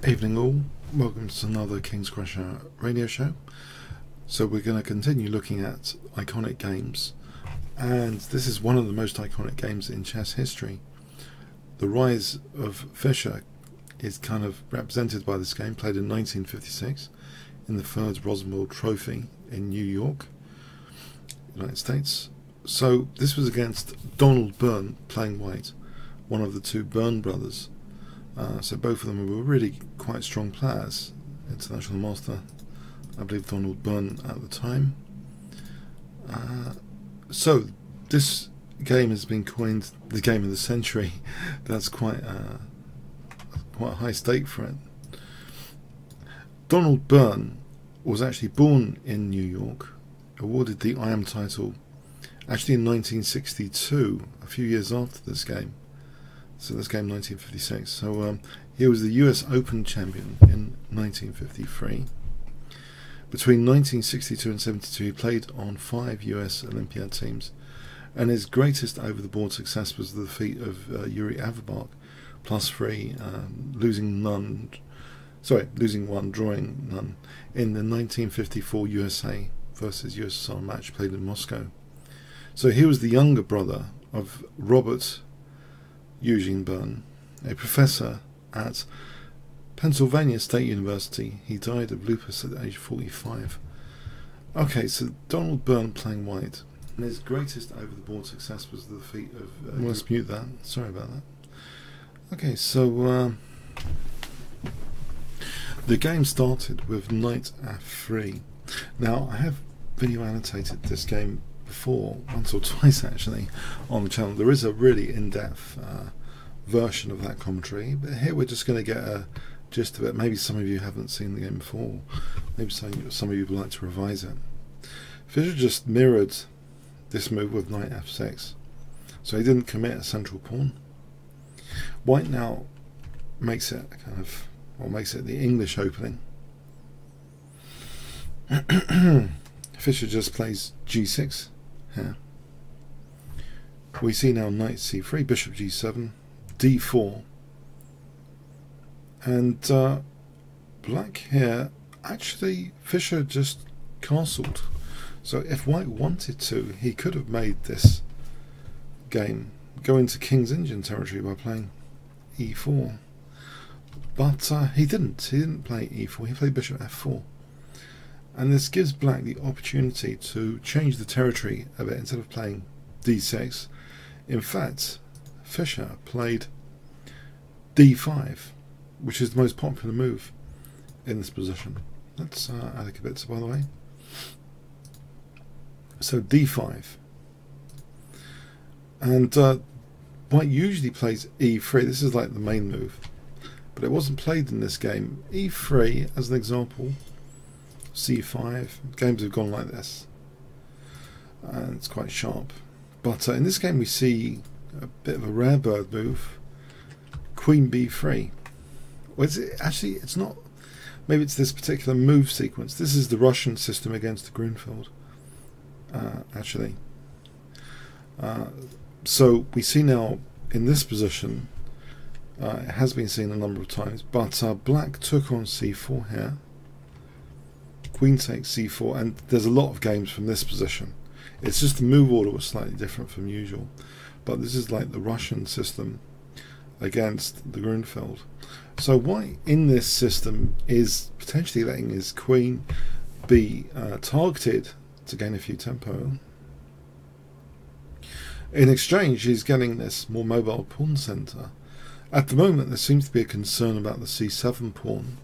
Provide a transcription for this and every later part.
Evening all, welcome to another Kingscrusher radio show. So we're going to continue looking at iconic games, and this is one of the most iconic games in chess history. The rise of Fischer is kind of represented by this game, played in 1956 in the third Rosenwald Trophy in New York, United States. So this was against Donald Byrne playing white, one of the two Byrne brothers. So both of them were really quite strong players. International master, I believe, Donald Byrne at the time. So this game has been coined the game of the century. That's quite a high stake for it. Donald Byrne was actually born in New York, awarded the IM title actually in 1962, a few years after this game. So this game 1956. So he was the US Open champion in 1953. Between 1962 and 72 he played on 5 US Olympiad teams, and his greatest over-the-board success was the defeat of Yuri Averbach, +3, losing one, drawing none, in the 1954 USA versus USSR match played in Moscow. So he was the younger brother of Robert Eugene Byrne, a professor at Pennsylvania State University. He died of lupus at age 45. Okay, so Donald Byrne playing white, and his greatest over-the-board success was the defeat of... let's mute that, sorry about that. Okay, so the game started with knight f3. Now, I have video annotated this game before, once or twice actually, on the channel. There is a really in-depth version of that commentary, but here we're just going to get a gist of it. Maybe some of you haven't seen the game before, maybe some of you would like to revise it. Fischer just mirrored this move with knight f6, so he didn't commit a central pawn. White now makes it makes it the English opening. Fischer just plays g6 here. We see now knight c3, bishop g7, d4, and black here, actually Fischer just castled. So if white wanted to, he could have made this game go into King's Indian territory by playing e4, but he didn't play e4, he played bishop f4. And this gives black the opportunity to change the territory a bit. Instead of playing d6, in fact, Fischer played d5, which is the most popular move in this position. That's Alec Kibitzer, by the way. So d5. And white usually plays e3. This is like the main move, but it wasn't played in this game. e3, as an example. c5, games have gone like this, and it's quite sharp, but in this game we see a bit of a rare bird move, queen b3. Well, it's not, maybe it's this particular move sequence. This is the Russian system against the Grunfeld, actually. So we see now in this position, it has been seen a number of times, but black took on c4 here. Queen takes c4, and there's a lot of games from this position. It's just the move order was slightly different from usual, but this is like the Russian system against the Grunfeld. So white in this system is potentially letting his queen be targeted to gain a few tempo. In exchange, he's getting this more mobile pawn center. At the moment, there seems to be a concern about the c7 pawn,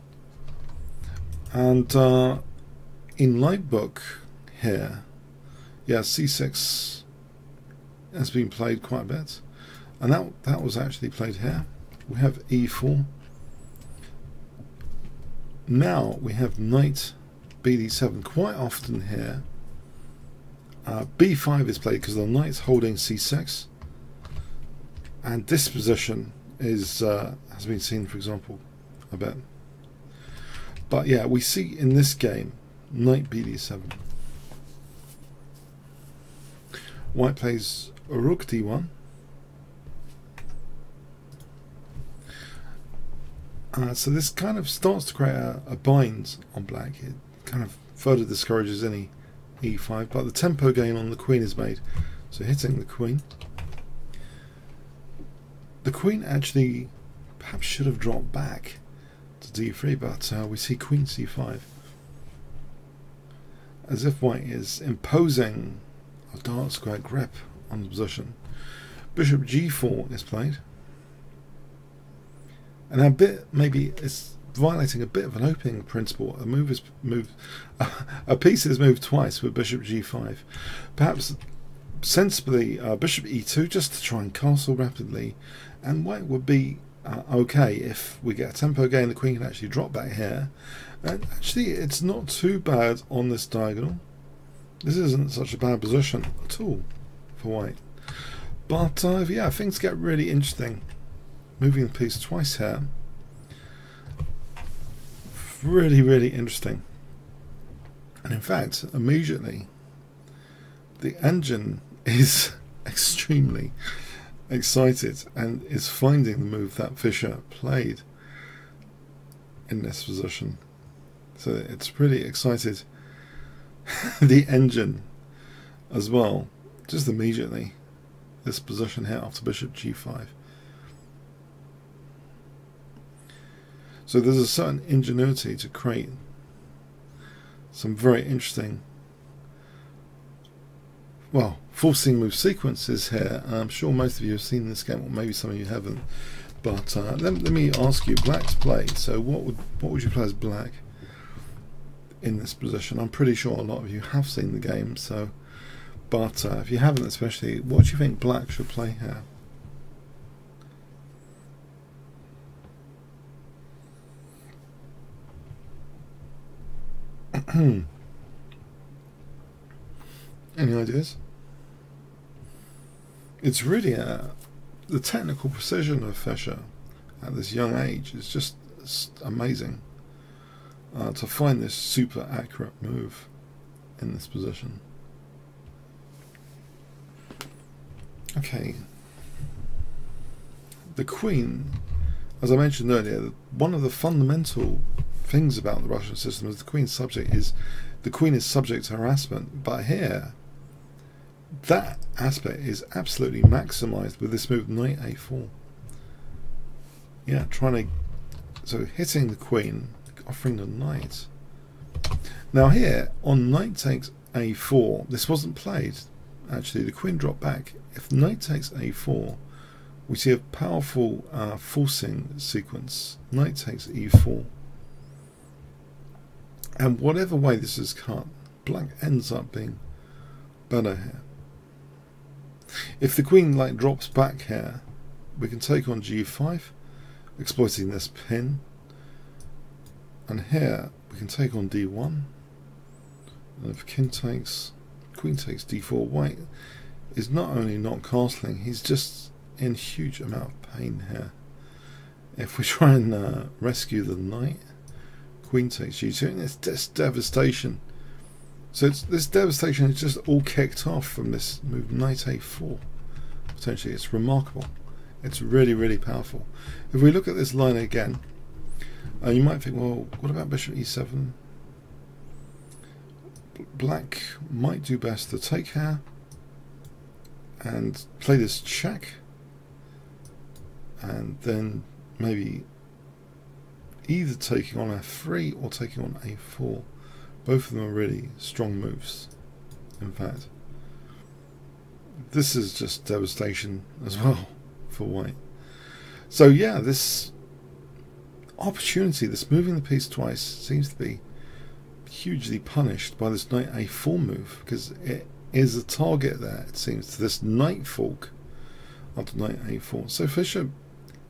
and in Lightbook here, yeah, c6 has been played quite a bit, and that was actually played here. We have e4. Now we have knight bd7 quite often here. b5 is played because the knight's holding c6, and this position is has been seen, for example, a bit. But yeah, we see in this game knight bd7. White plays rook d1, So this kind of starts to create a bind on black. It kind of further discourages any e5, but the tempo gain on the queen is made. So hitting the queen. The queen actually perhaps should have dropped back to d3, but we see queen c5. As if white is imposing a dark square grip on the position. Bishop g4 is played. And a bit, maybe it's violating a bit of an opening principle. A move is moved, a piece is moved twice with bishop g5. Perhaps sensibly bishop e2 just to try and castle rapidly, and white would be okay if we get a tempo gain. The queen can actually drop back here, and actually it's not too bad on this diagonal. This isn't such a bad position at all for white. But yeah, things get really interesting. Moving the piece twice here. Really, really interesting. And in fact, immediately, the engine is extremely excited and is finding the move that Fischer played in this position. So it's pretty excited. The engine as well, just immediately. This position here after bishop g5. So there's a certain ingenuity to create some very interesting, well, forcing move sequences here. I'm sure most of you have seen this game, or maybe some of you haven't. But let me ask you, black's play. So what would you play as black in this position? I'm pretty sure a lot of you have seen the game. So, but if you haven't, especially, what do you think black should play here? Any ideas? It's really the technical precision of Fischer at this young age is just amazing to find this super accurate move in this position. Okay, the queen, as I mentioned earlier, one of the fundamental things about the Russian system is the queen is subject to harassment, but here that aspect is absolutely maximized with this move knight a4. Yeah, so hitting the queen, offering the knight. Now here on knight takes a4, this wasn't played actually. The queen dropped back. If knight takes a4, we see a powerful forcing sequence. Knight takes e4. And whatever way this is cut, black ends up being better here. If the queen drops back here, we can take on g5, exploiting this pin. And here we can take on d1. And if queen takes d4, white is not only not castling, he's just in huge amount of pain here. If we try and rescue the knight, queen takes g2, and it's just devastation. So this devastation is just all kicked off from this move knight a4. Potentially, it's remarkable. It's really, really powerful. If we look at this line again, you might think, well, what about bishop e7? Black might do best to take here and play this check, and then maybe either taking on f3 or taking on a4. Both of them are really strong moves. In fact, this is just devastation as well for white. So yeah, this opportunity, this moving the piece twice, seems to be hugely punished by this knight a4 move, because it is a target there, it seems, to this knight fork after knight a4. So Fischer,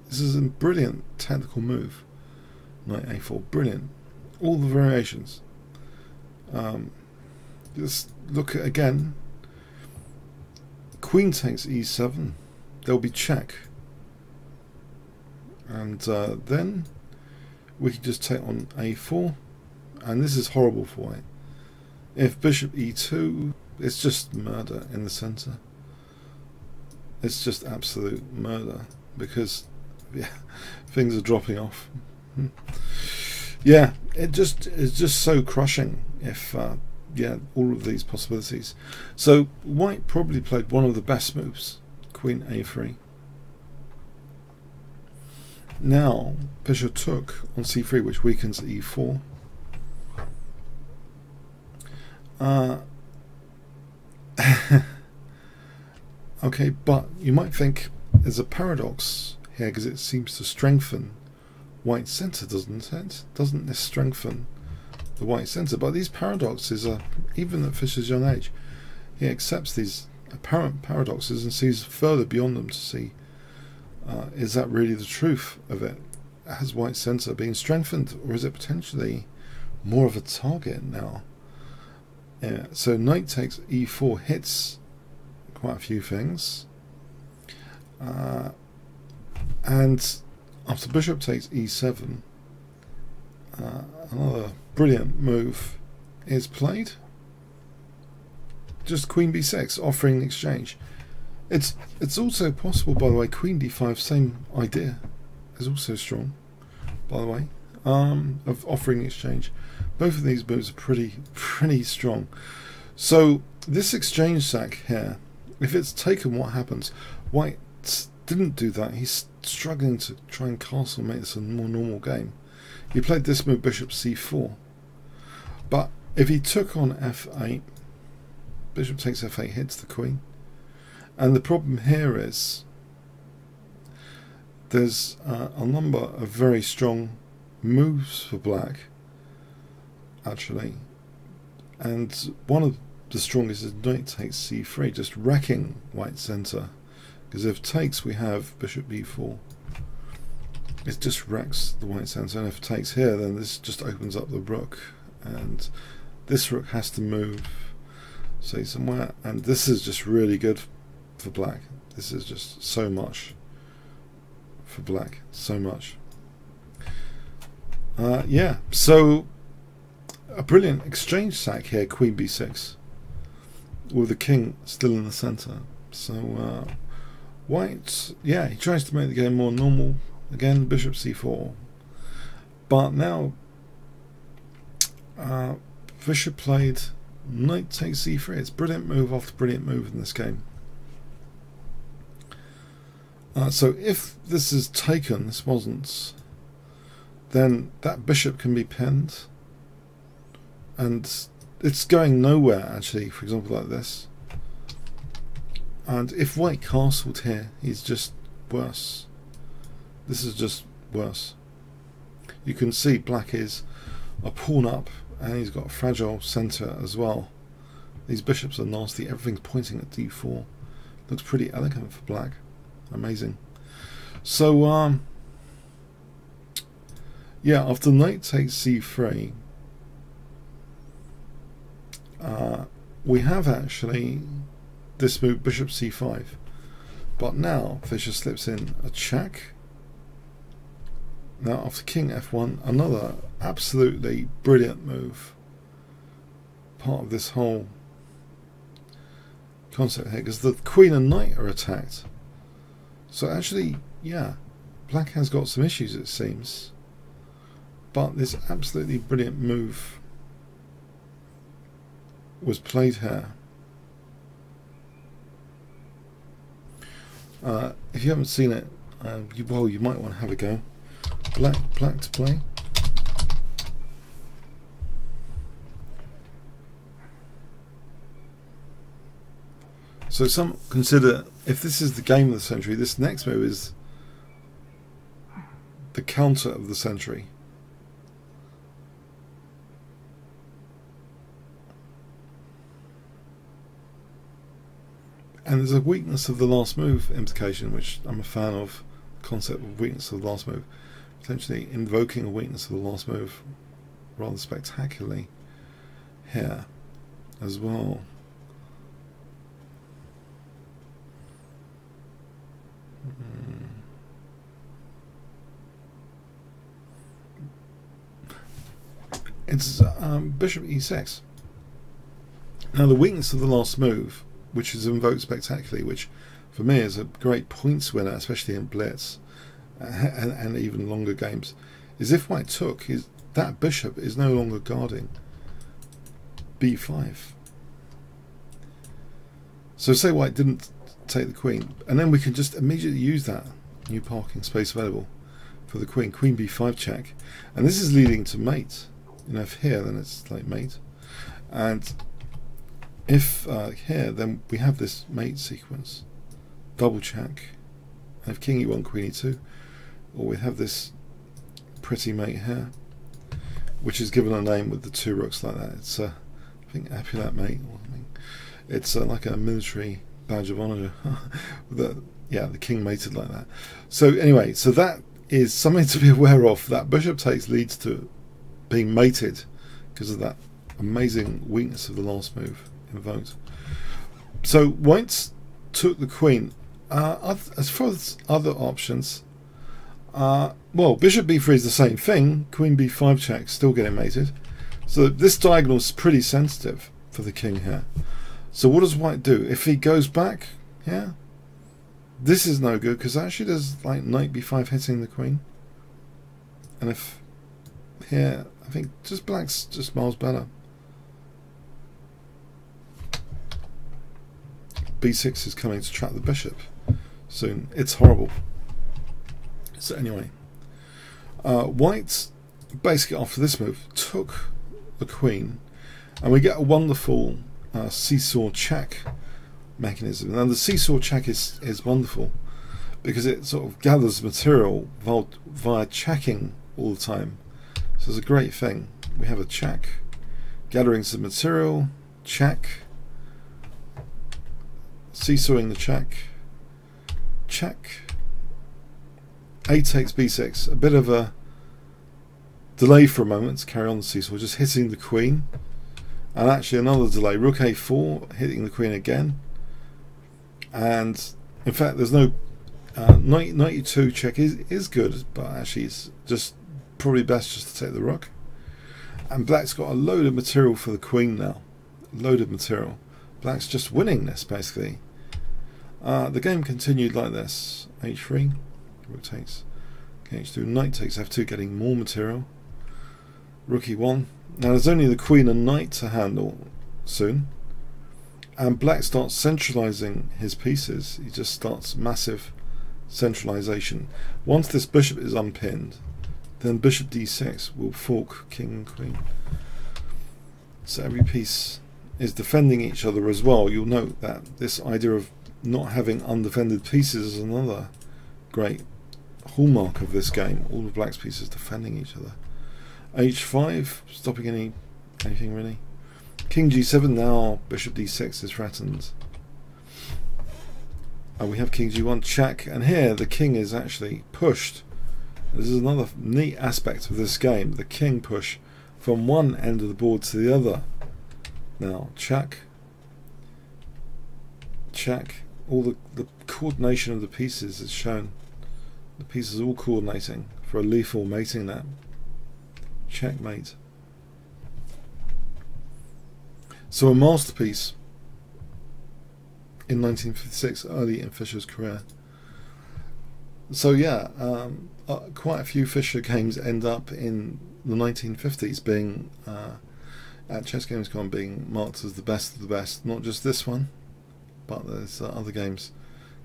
this is a brilliant technical move. Knight a4, brilliant. All the variations. Just look at again. Queen takes e7. There'll be check, and then we can just take on a4, and this is horrible for white. If bishop e2, it's just murder in the center. It's just absolute murder, because yeah, things are dropping off Yeah, it's just so crushing if yeah, all of these possibilities. So white probably played one of the best moves, queen a3. Now bishop took on c3, which weakens e4. Okay, but you might think there's a paradox here because it seems to strengthen white centre, doesn't it? Doesn't this strengthen the white centre? But these paradoxes are, even at Fisher's young age, he accepts these apparent paradoxes and sees further beyond them to see, is that really the truth of it? Has white centre been strengthened, or is it potentially more of a target now? Yeah, so knight takes e4 hits quite a few things, and after bishop takes e7, another brilliant move is played. Just queen b6, offering an exchange. It's also possible, by the way, queen d5, same idea, is also strong, by the way, of offering exchange. Both of these moves are pretty strong. So this exchange sack here, if it's taken, what happens? White didn't do that. He's struggling to try and castle make this a more normal game. He played this move, bishop c4. But if he took on f8, bishop takes f8 hits the queen. And the problem here is there's a number of very strong moves for black, actually. And one of the strongest is knight takes c3, just wrecking white centre. Because if takes, we have bishop b4. It just wrecks the white centre. And if it takes here, then this just opens up the rook. And this rook has to move, say, somewhere. And this is just really good for black. This is just so much for black. So much. Yeah, so a brilliant exchange sack here, queen b6. With the king still in the centre. So white, yeah, he tries to make the game more normal. Again, bishop c4. But now Fischer played knight takes c3. It's brilliant move after brilliant move in this game. So if this is taken, this wasn't, then that bishop can be pinned. And it's going nowhere, actually, for example, like this. And if white castled here, he's just worse. This is just worse. You can see black is a pawn up, and he's got a fragile centre as well. These bishops are nasty. Everything's pointing at d4. Looks pretty elegant for black. Amazing. So, yeah, after knight takes c3, we have actually this move, bishop c5. But now Fischer slips in a check. Now after king f1, another absolutely brilliant move. Part of this whole concept here, because the queen and knight are attacked. So actually, yeah, black has got some issues, it seems. But this absolutely brilliant move was played here. If you haven't seen it, well, you might want to have a go. Black to play. So some consider, if this is the game of the century, this next move is the counter of the century. And there's a weakness of the last move implication, which I'm a fan of, the concept of weakness of the last move. Potentially invoking a weakness of the last move rather spectacularly here as well. It's bishop e6. Now the weakness of the last move, which is invoked spectacularly, which for me is a great points winner, especially in blitz and even longer games, is if white took, that bishop is no longer guarding b5. So say white didn't take the queen, and then we can just immediately use that new parking space available for the queen. Queen b5 check, and this is leading to mate. You know, if here, then it's like mate, and if here, then we have this mate sequence, double check. I have king e1, queen e2, or we have this pretty mate here, which is given a name with the two rooks like that. It's I think epaulette mate. Or something. It's like a military badge of honor. The king mated like that. So anyway, so that is something to be aware of. That bishop takes leads to being mated because of that amazing weakness of the last move invoked. So white took the queen. As far as other options, well, bishop b3 is the same thing. Queen b5 check, still getting mated. So this diagonal is pretty sensitive for the king here. So what does white do? If he goes back, yeah, this is no good because actually there's like knight b5 hitting the queen. And if here, I think just black's just miles better. b6 is coming to trap the bishop soon. It's horrible. So anyway, white basically after this move took the queen, and we get a wonderful seesaw check mechanism. Now the seesaw check is wonderful because it sort of gathers material via checking all the time. So it's a great thing. We have a check, gathering some material, check, seesawing the check, check, a takes b6, a bit of a delay for a moment to carry on the seesaw, just hitting the queen, and actually another delay, rook a4, hitting the queen again, and in fact there's no knight e2 check is good, but actually it's just probably best just to take the rook. And black's got a load of material for the queen now, load of material. Black's just winning this basically. The game continued like this: h3, rook takes, h2, knight takes f2, getting more material. Rook e1. Now there's only the queen and knight to handle soon, and black starts centralizing his pieces. He just starts massive centralization. Once this bishop is unpinned, then bishop d6 will fork king and queen. So every piece is defending each other as well. You'll note that this idea of not having undefended pieces is another great hallmark of this game. All of black's pieces defending each other. h5, stopping anything really. King g7, now bishop d6 is threatened. And we have king g1 check, and here the king is actually pushed. This is another neat aspect of this game, the king push from one end of the board to the other. Now check, check, all the coordination of the pieces is shown. The pieces are all coordinating for a lethal mating net. Checkmate. So a masterpiece in 1956, early in Fischer's career. So yeah, quite a few Fischer games end up in the 1950s being at ChessGames.com being marked as the best of the best. Not just this one, but there's other games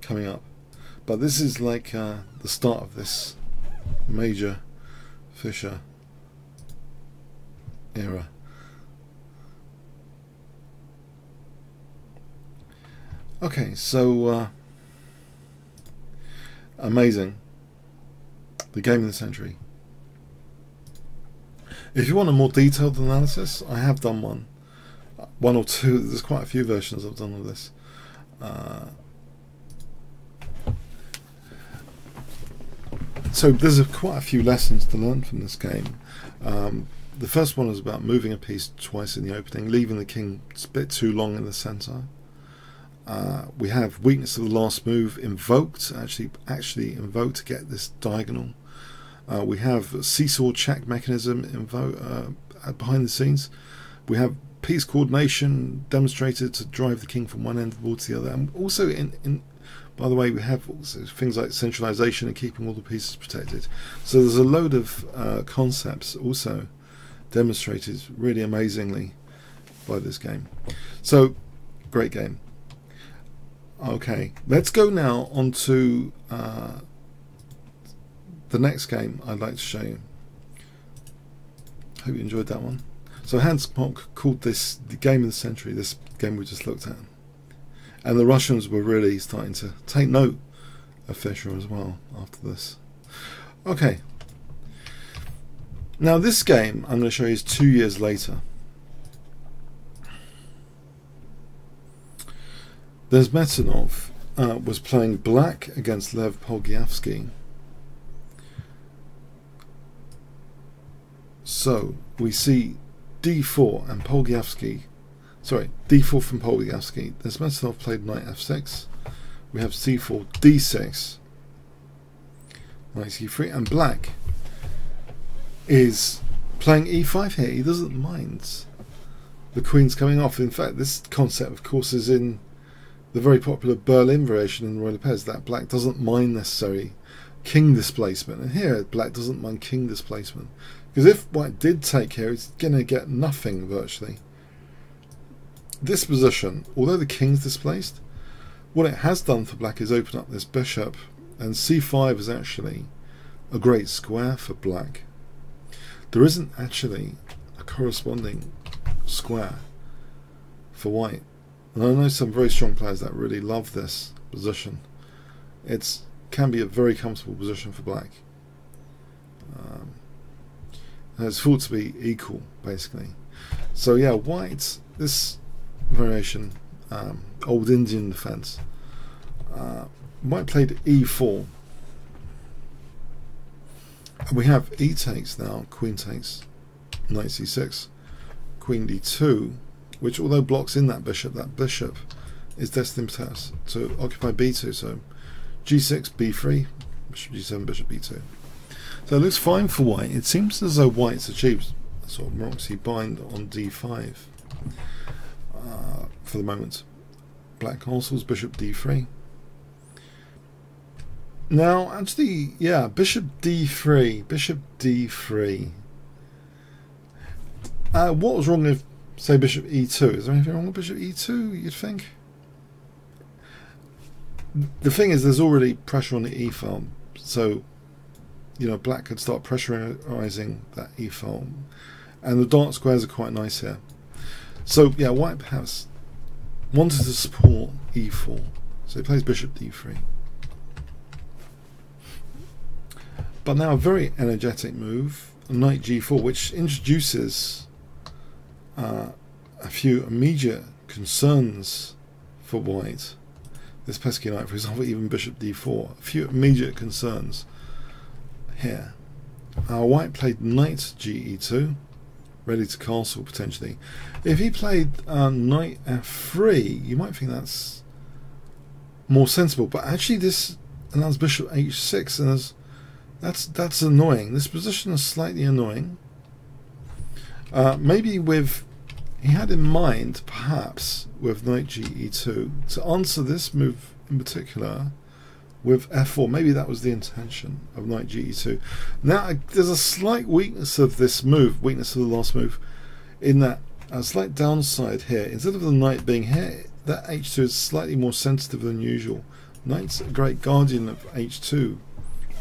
coming up. But this is like the start of this major Fischer era. Okay, so amazing. The game of the century. If you want a more detailed analysis, I have done one or two. There's quite a few versions I've done of this. So there's quite a few lessons to learn from this game. The first one is about moving a piece twice in the opening, leaving the king a bit too long in the center. We have weakness of the last move invoked, actually invoked to get this diagonal. We have seesaw check mechanism behind the scenes. We have piece coordination demonstrated to drive the king from one end of the board to the other, and also in By the way, we have also things like centralization and keeping all the pieces protected. So there's a load of concepts also demonstrated really amazingly by this game. So, great game. Okay, let's go now on to the next game I'd like to show you. Hope you enjoyed that one. So Hans Mock called this the game of the century, this game we just looked at. And the Russians were really starting to take note of Fischer as well after this. Okay. Now this game I'm going to show you is 2 years later. Desmetanov was playing black against Lev Polgiavsky. So we see d4 and Polgiavsky, sorry, d4 from Polgiavsky. Desmetanov played knight f6. We have c4, d6, knight c3, and black is playing e5 here. He doesn't mind the queen's coming off. In fact, this concept, of course, is in the very popular Berlin variation in Roy Lopez, that black doesn't mind necessarily king displacement. And here, black doesn't mind king displacement. Because if white did take here, it's going to get nothing virtually. This position, although the king's displaced, what it has done for black is open up this bishop, and c5 is actually a great square for black. There isn't actually a corresponding square for white. And I know some very strong players that really love this position. It can be a very comfortable position for black. And it's thought to be equal, basically. So yeah, white, this variation, old Indian defense, white played e4. And we have e takes now, queen takes, knight c6, queen d2, which although blocks in that bishop is destined to occupy b2. So g6, b3, bishop g7, bishop b2. So it looks fine for white. It seems as though white's achieved a sort of Moxie bind on d5 for the moment. Black castles, bishop d3. Now, actually, yeah, bishop d3, bishop d3. What was wrong with, say, bishop e2? Is there anything wrong with bishop e2, you'd think? The thing is, there's already pressure on the e file, so you know, black could start pressurizing that e file, and the dark squares are quite nice here. So yeah, white perhaps wanted to support e4, so he plays bishop d3. But now a very energetic move, knight g4, which introduces a few immediate concerns for white. This pesky knight, for example, even bishop d4, a few immediate concerns here. White played knight ge2, ready to castle potentially. If he played knight f3, you might think that's more sensible, but actually this allows bishop h6, and that's annoying. This position is slightly annoying. Maybe he had in mind, perhaps, with knight ge2, to answer this move in particular with f4. Maybe that was the intention of knight ge2. Now, there's a slight weakness of this move, weakness of the last move, in that a slight downside here. Instead of the knight being here, that h2 is slightly more sensitive than usual. Knight's a great guardian of h2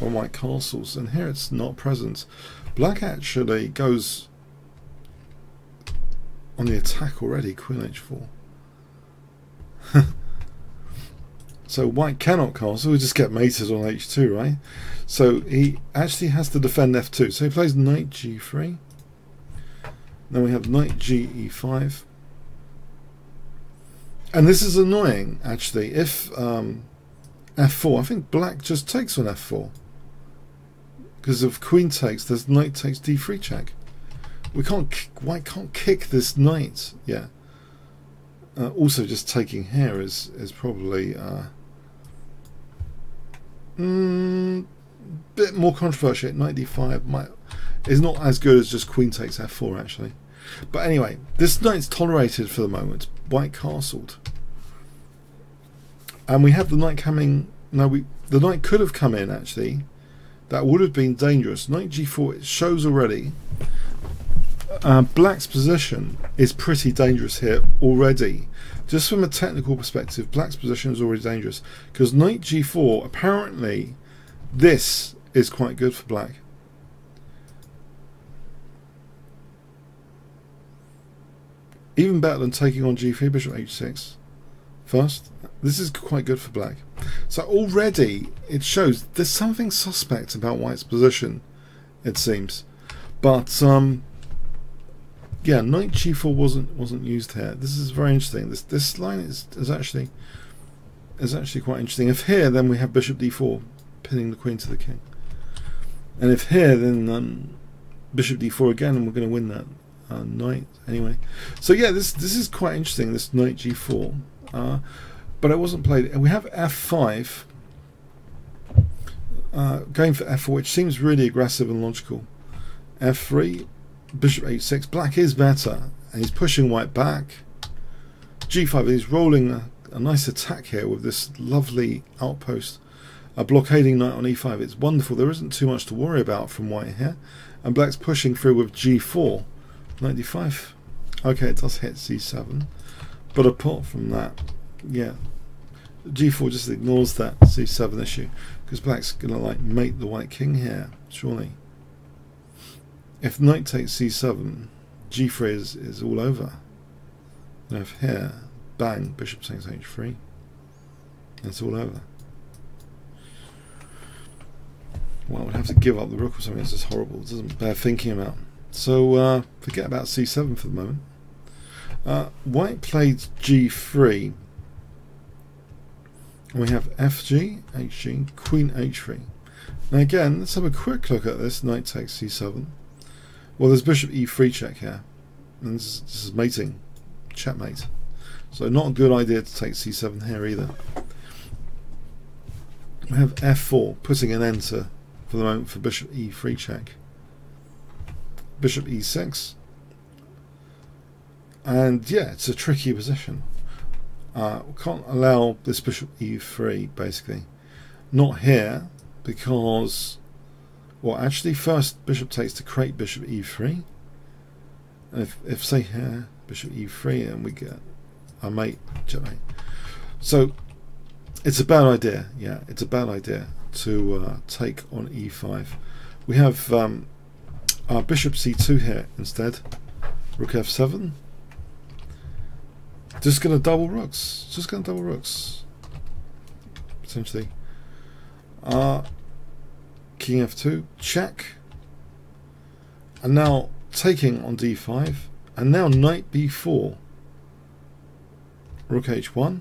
on white castles, and here it's not present. Black actually goes on the attack already, queen h4. So white cannot castle, we just get mated on h2, right? So he actually has to defend f2. So he plays knight g3. Then we have knight ge5. And this is annoying, actually. If f4, I think black just takes on f4. Because if queen takes, there's knight takes d3 check. White can't kick this knight. Yeah. Also, just taking here is probably bit more controversial. Knight d5 is not as good as just queen takes f4 actually. But anyway, this knight's tolerated for the moment. White castled. And we have the knight coming. No, the knight could have come in actually. That would have been dangerous. Knight g4, it shows already. Black's position is pretty dangerous here already. Just from a technical perspective, Black's position is already dangerous. Because knight g4, apparently, this is quite good for Black. Even better than taking on g3, bishop h6 first. This is quite good for Black. So already it shows there's something suspect about White's position, it seems. But yeah, knight g4 wasn't used here. This is very interesting. This line is actually quite interesting. If here, then we have bishop d4 pinning the queen to the king. And if here, then bishop d4 again, and we're going to win that knight anyway. So yeah, this is quite interesting, this knight g4. But it wasn't played. And we have f5 going for f4, which seems really aggressive and logical. f3, bishop h6. Black is better, and he's pushing White back. g5, he's rolling a nice attack here with this lovely outpost. A blockading knight on e5. It's wonderful. There isn't too much to worry about from White here. And Black's pushing through with g4. Knight d5. Okay, it does hit c7. But apart from that, yeah, g4 just ignores that c7 issue, because Black's gonna like mate the White king here, surely. If knight takes c7, g3 is all over. And if here, bang, bishop takes h3, it's all over. Well, I would have to give up the rook or something. It's just horrible. It doesn't bear thinking about. So forget about c7 for the moment. White played g3. And we have fg, hg, queen h3. Now again, let's have a quick look at this. Knight takes c7. Well, there's bishop e3 check here. And this is mating. Checkmate. So not a good idea to take c7 here either. We have f4, putting an end to, for the moment, for bishop e3 check. Bishop e6. And yeah, it's a tricky position. We can't allow this bishop e3, basically. Not here, because, well, actually first bishop takes to create bishop e3. And if say here, bishop e3, and we get a mate, checkmate. So it's a bad idea, yeah, it's a bad idea to take on e5. We have our bishop c2 here instead. Rook f7. Just going to double rooks. Just going to double rooks. Essentially. King f2. Check. And now taking on d5. And now knight b4. Rook h1.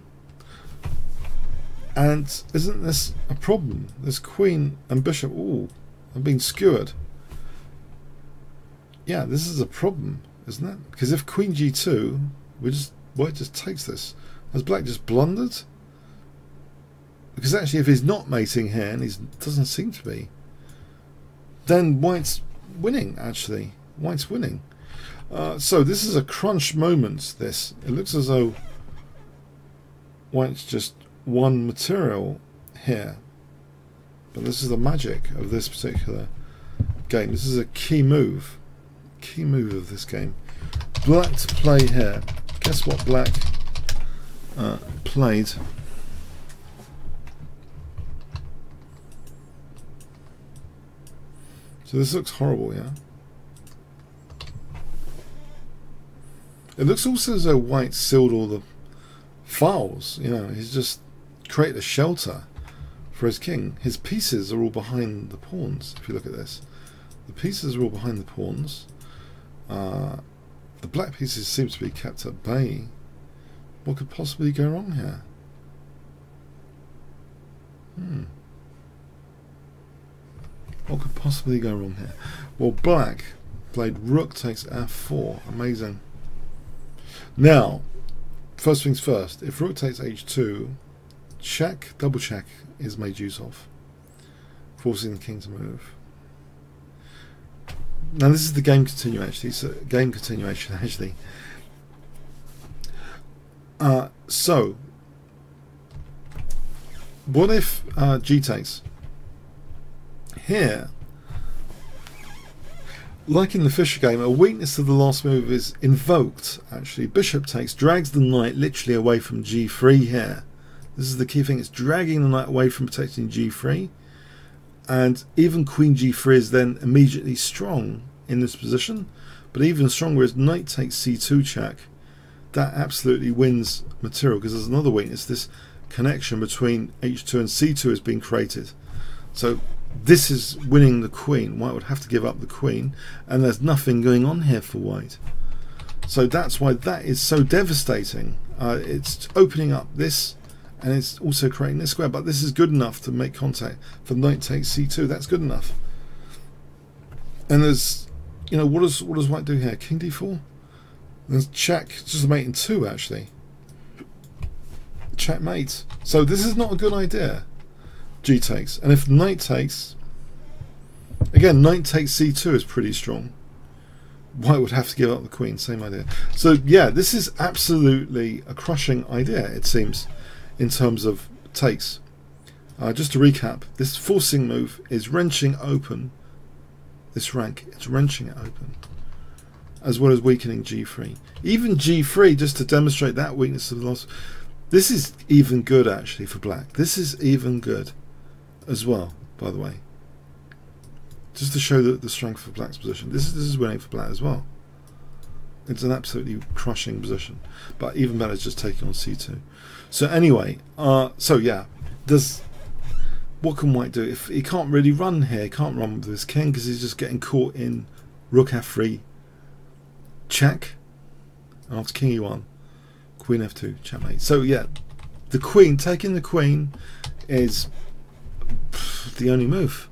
And isn't this a problem? This queen and bishop all have been skewered. Yeah, this is a problem, isn't it? Because if queen g2, White just takes this. Has Black just blundered? Because actually, if he's not mating here, and he doesn't seem to be, then White's winning, actually. White's winning. So this is a crunch moment, this. It looks as though White's just won material here. But this is the magic of this particular game. This is a key move. Key move of this game. Black to play here. Guess what Black played? So this looks horrible, yeah? It looks also as though White sealed all the files, you know, he's just created a shelter for his king. His pieces are all behind the pawns, if you look at this. The pieces are all behind the pawns. The black pieces seem to be kept at bay. What could possibly go wrong here? What could possibly go wrong here? Well, Black played rook takes f4. Amazing. Now, first things first. If rook takes h2, check, double check is made use of, forcing the king to move. Now this is the game continuation. Actually, it's a game continuation actually. So what if g takes? Here, like in the Fischer game, a weakness of the last move is invoked. Actually, bishop takes drags the knight literally away from g3 here. This is the key thing, it's dragging the knight away from protecting g3, and even queen g3 is then immediately strong in this position, but even stronger is knight takes c2 check. That absolutely wins material, because there's another weakness, this connection between h2 and c2 has been created. So this is winning the queen. White would have to give up the queen, and there's nothing going on here for white. So that's why that is so devastating. It's opening up this, and it's also creating this square, but this is good enough to make contact for knight takes c2. That's good enough. And there's, you know, what does white do here? King d4. There's check, just a mate in 2 actually. Checkmate. So this is not a good idea. G takes, and if knight takes, again, knight takes c2 is pretty strong. White would have to give up the queen, same idea. So yeah, this is absolutely a crushing idea, it seems, in terms of takes. Just to recap, this forcing move is wrenching open this rank. It's wrenching it open, as well as weakening g3. Even g3, just to demonstrate that weakness of the loss. This is even good actually for black. This is even good as well, by the way, just to show the strength of black's position. This is winning for black as well. It's an absolutely crushing position, but even better is just taking on c2. So anyway, so yeah, what can white do? If he can't really run here, he can't run with his king because he's just getting caught in rook f3 check, and after king e1, queen f2 checkmate. So yeah, the queen, taking the queen is the only move.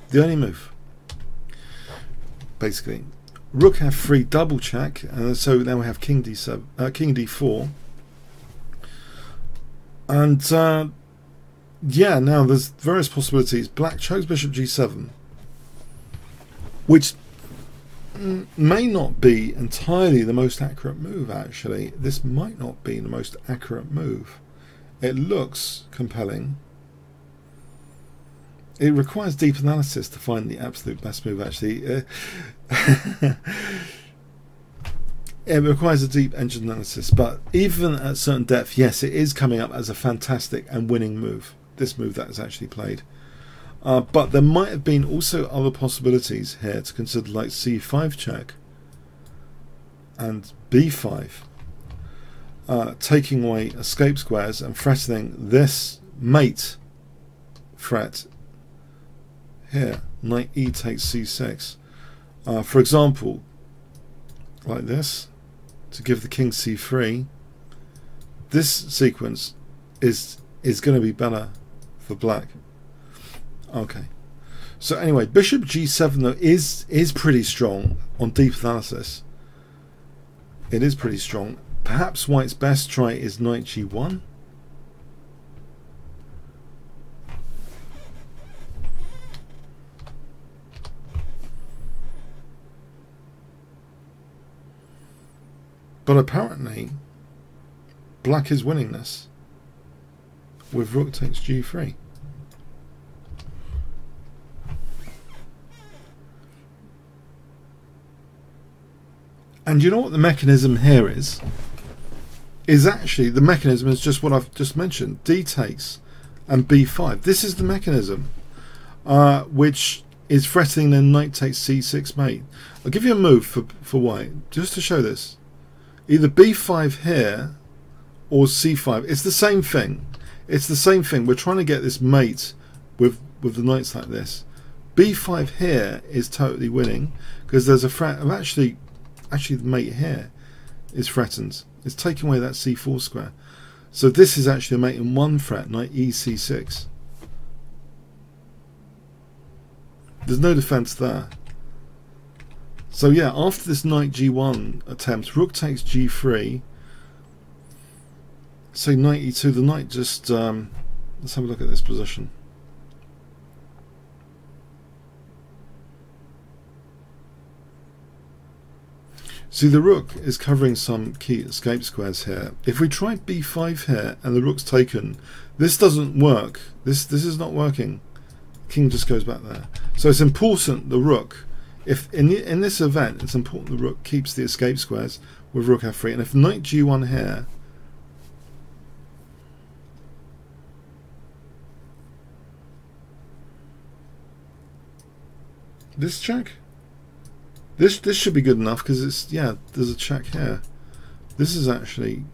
The only move. Basically, rook f3 double check, and so now we have king d7, king d4, and yeah, now there's various possibilities. Black chose bishop g7, which may not be entirely the most accurate move. Actually, this might not be the most accurate move. It looks compelling. It requires deep analysis to find the absolute best move, actually. It requires a deep engine analysis, but even at certain depth, yes, it is coming up as a fantastic and winning move, this move that is actually played. But there might have been also other possibilities here to consider, like c5 check and b5, taking away escape squares and threatening this mate threat here. Knight e takes c6, for example, like this, to give the king c3. This sequence is going to be better for black. Okay, so anyway, bishop g7 though is pretty strong on deep analysis. It is pretty strong. Perhaps white's best try is knight g1. But apparently black is winning this with rook takes g3. And you know what the mechanism here is? Is actually, the mechanism is just what I've just mentioned. D takes and b5. This is the mechanism which is threatening the knight takes c6 mate. I'll give you a move for white, just to show this. Either b5 here or c5. It's the same thing. It's the same thing. We're trying to get this mate with the knights like this. b5 here is totally winning because there's a threat of actually the mate here is threatened. It's taking away that c4 square. So this is actually a mate in one threat, knight e c6. There's no defense there. So yeah, after this knight g1 attempt, rook takes g3. Say knight e2, the knight just let's have a look at this position. See, the rook is covering some key escape squares here. If we try b5 here and the rook's taken, this doesn't work. This is not working. King just goes back there. So it's important the rook, if in this event, it's important the rook keeps the escape squares with rook f3. And if knight g1 here, this check. This should be good enough because it's, yeah, there's a check here. This is actually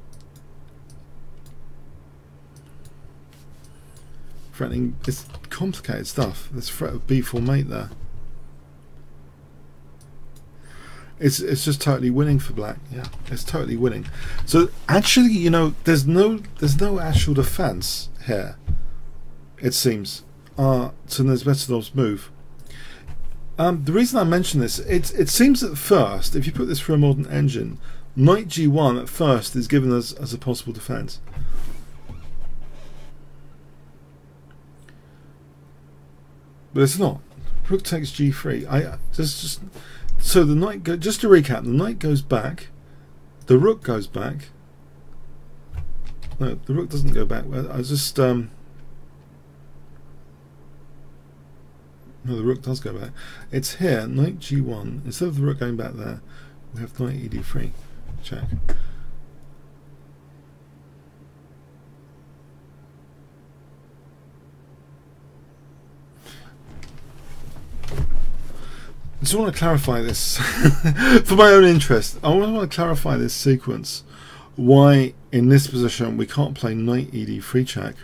threatening. It's complicated stuff. There's threat of b4 mate there. It's just totally winning for black. Yeah, it's totally winning. So actually, you know, there's no actual defense here. It seems to Nesbetinov's move. The reason I mention this, it seems at first, if you put this through a modern engine, knight g1 at first is given as a possible defense. But it's not. Rook takes g3. So the knight just to recap, the knight goes back, the rook goes back. No, the rook doesn't go back. I just no, the rook does go back. It's here, knight g1. Instead of the rook going back there, we have knight ed3. Check. I just want to clarify this for my own interest. I want to clarify this sequence. Why in this position we can't play knight ed3 check.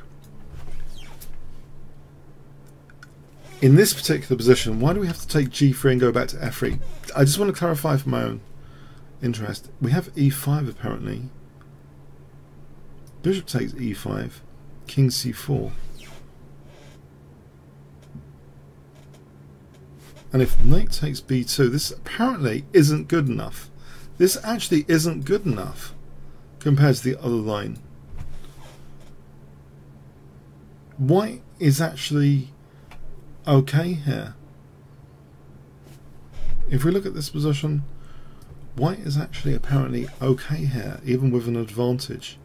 In this particular position, why do we have to take g3 and go back to f3? I just want to clarify for my own interest. We have e5 apparently. Bishop takes e5, king c4. And if knight takes b2, this apparently isn't good enough. This actually isn't good enough compared to the other line. White is actually okay here. If we look at this position, white is actually apparently okay here, even with an advantage.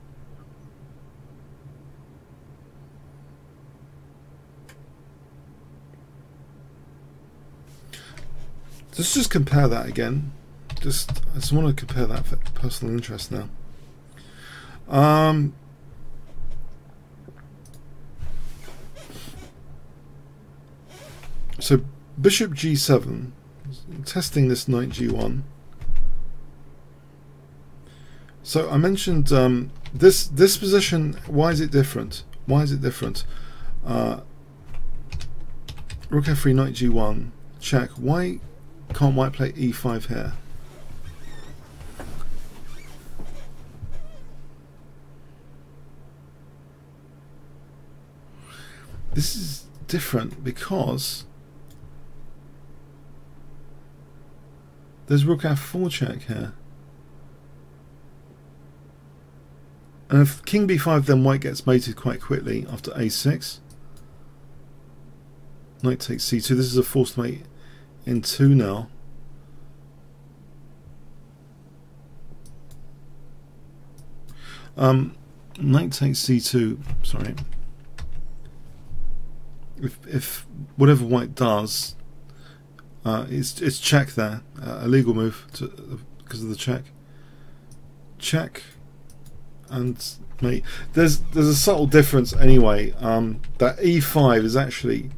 Let's just compare that again. I just want to compare that for personal interest now. So bishop g7, testing this knight g1. So I mentioned this position. Why is it different? Why is it different? Rook f3, knight g1, check. Why can't white play e5 here? This is different because there's rook f4 check here. And if king b5, then white gets mated quite quickly after a6. Knight takes c2. This is a forced mate in 2 now. Knight takes c2. Sorry. If whatever white does, it's check there, a legal move because of the check. Check and mate. There's a subtle difference anyway. That e5 is actually,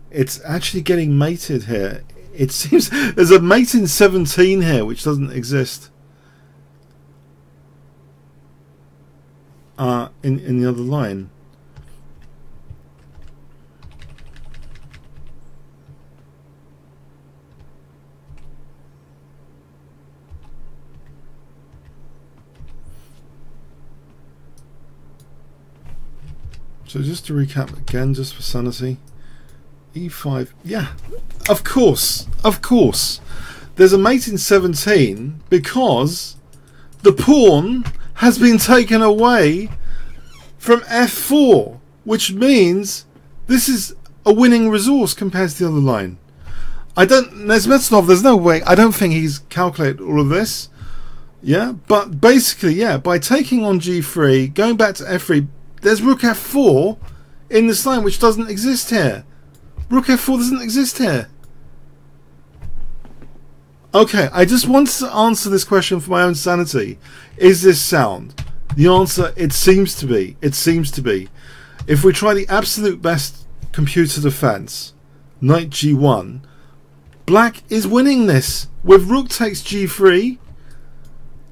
it's actually getting mated here. It seems there's a mate in 17 here which doesn't exist in the other line. So just to recap again, just for sanity, e5, yeah, of course, there's a mate in 17 because the pawn has been taken away from f4, which means this is a winning resource compared to the other line. Nesbetov, there's no way, I don't think he's calculated all of this. Yeah, but basically, yeah, by taking on g3, going back to f3, there's rook f4 in this line, which doesn't exist here. Rook f4 doesn't exist here. Okay, I just wanted to answer this question for my own sanity. Is this sound? The answer, it seems to be. It seems to be. If we try the absolute best computer defense, knight g1, black is winning this with rook takes g3,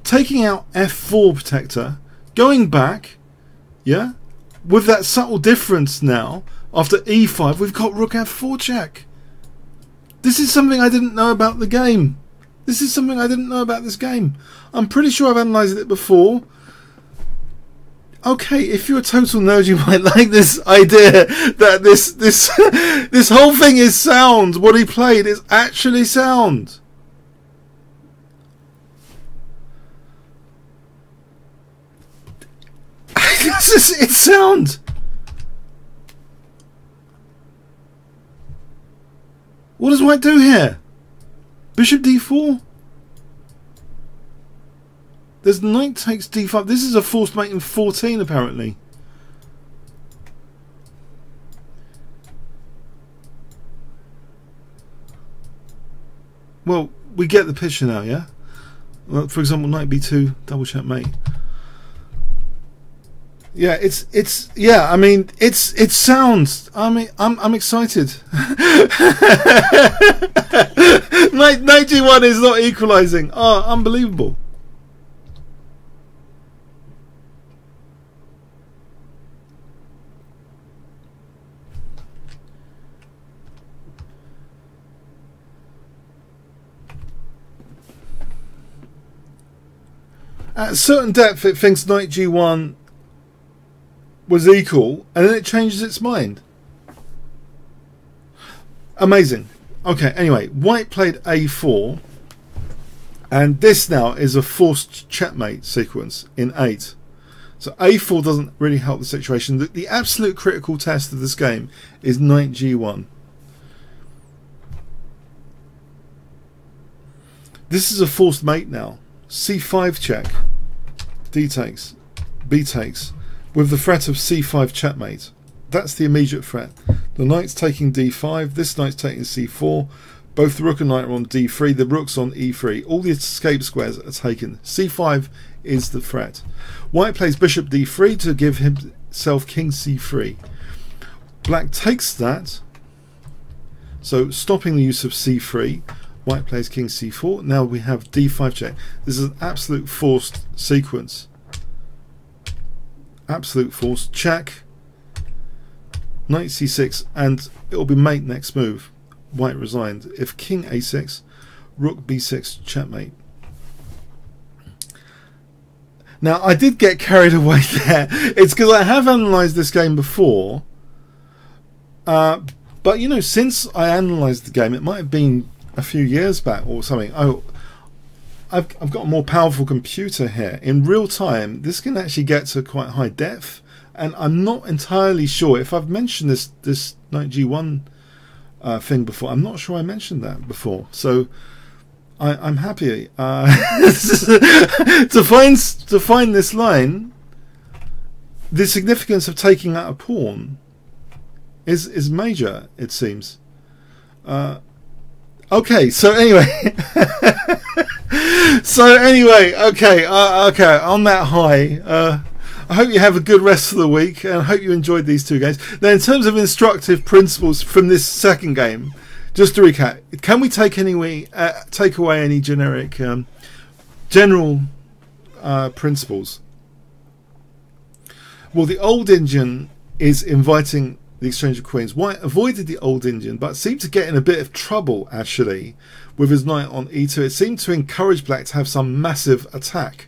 taking out f4 protector, going back, yeah, with that subtle difference now. After e5, we've got rook f4 check. This is something I didn't know about the game. This is something I didn't know about this game. I'm pretty sure I've analysed it before. Okay, if you're a total nerd, you might like this idea that this whole thing is sound. What he played is actually sound. It's sound. What does white do here? Bishop d4. There's knight takes d5. This is a forced mate in 14 apparently. Well, we get the picture now, yeah? Well, for example, knight b2, double checkmate. Yeah, yeah, I mean, it sounds. I mean, I'm excited. Knight g1 is not equalizing. Oh, unbelievable. At a certain depth, it thinks knight g1 was equal, and then it changes its mind. Amazing. Okay, anyway, white played a4, and this now is a forced checkmate sequence in 8. So a4 doesn't really help the situation. The absolute critical test of this game is knight g1. This is a forced mate now. c5 check, d takes, b takes, with the threat of c5 checkmate. That's the immediate threat. The knight's taking d5, this knight's taking c4, both the rook and knight are on d3, the rook's on e3, all the escape squares are taken. c5 is the threat. White plays bishop d3 to give himself king c3. Black takes that, so stopping the use of c3. White plays king c4. Now we have d5 check. This is an absolute forced sequence. Absolute force. Check. Knight c6, and it will be mate next move. White resigned. If king a6, rook b6, checkmate. Now I did get carried away there. It's because I have analysed this game before, but you know, since I analysed the game, it might have been a few years back or something. Oh, I've got a more powerful computer here. In real time, this can actually get to quite high depth, and I'm not entirely sure if I've mentioned this knight g1 thing before. I'm not sure I mentioned that before, so I'm happy to find this line. The significance of taking out a pawn is major, it seems. Okay, so anyway, okay, on that high, I hope you have a good rest of the week, and I hope you enjoyed these two games. Now, in terms of instructive principles from this second game, just to recap, can we take away any generic, general principles? Well, the old Indian is inviting the exchange of queens. White avoided the old Indian, but seemed to get in a bit of trouble actually with his knight on e2. It seemed to encourage black to have some massive attack,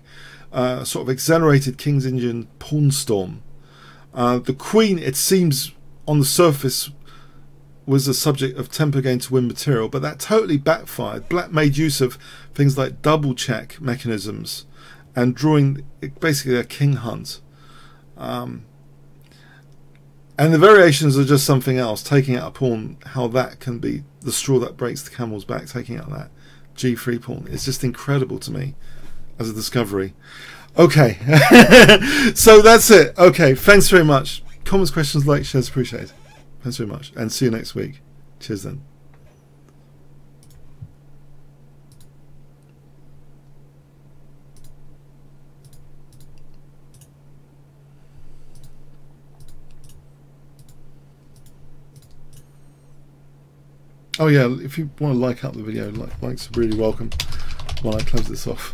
sort of accelerated King's Indian pawn storm. The queen, it seems on the surface, was a subject of tempo gain to win material, but that totally backfired. Black made use of things like double check mechanisms and drawing basically a king hunt. And the variations are just something else, taking out a pawn, how that can be the straw that breaks the camel's back, taking out that g3 pawn. It's just incredible to me. as a discovery. Okay, so that's it. Okay, thanks very much. Comments, questions, likes, shares, appreciated. Thanks very much, and see you next week. Cheers then. Oh yeah, if you want to like up the video, likes are really welcome while I close this off.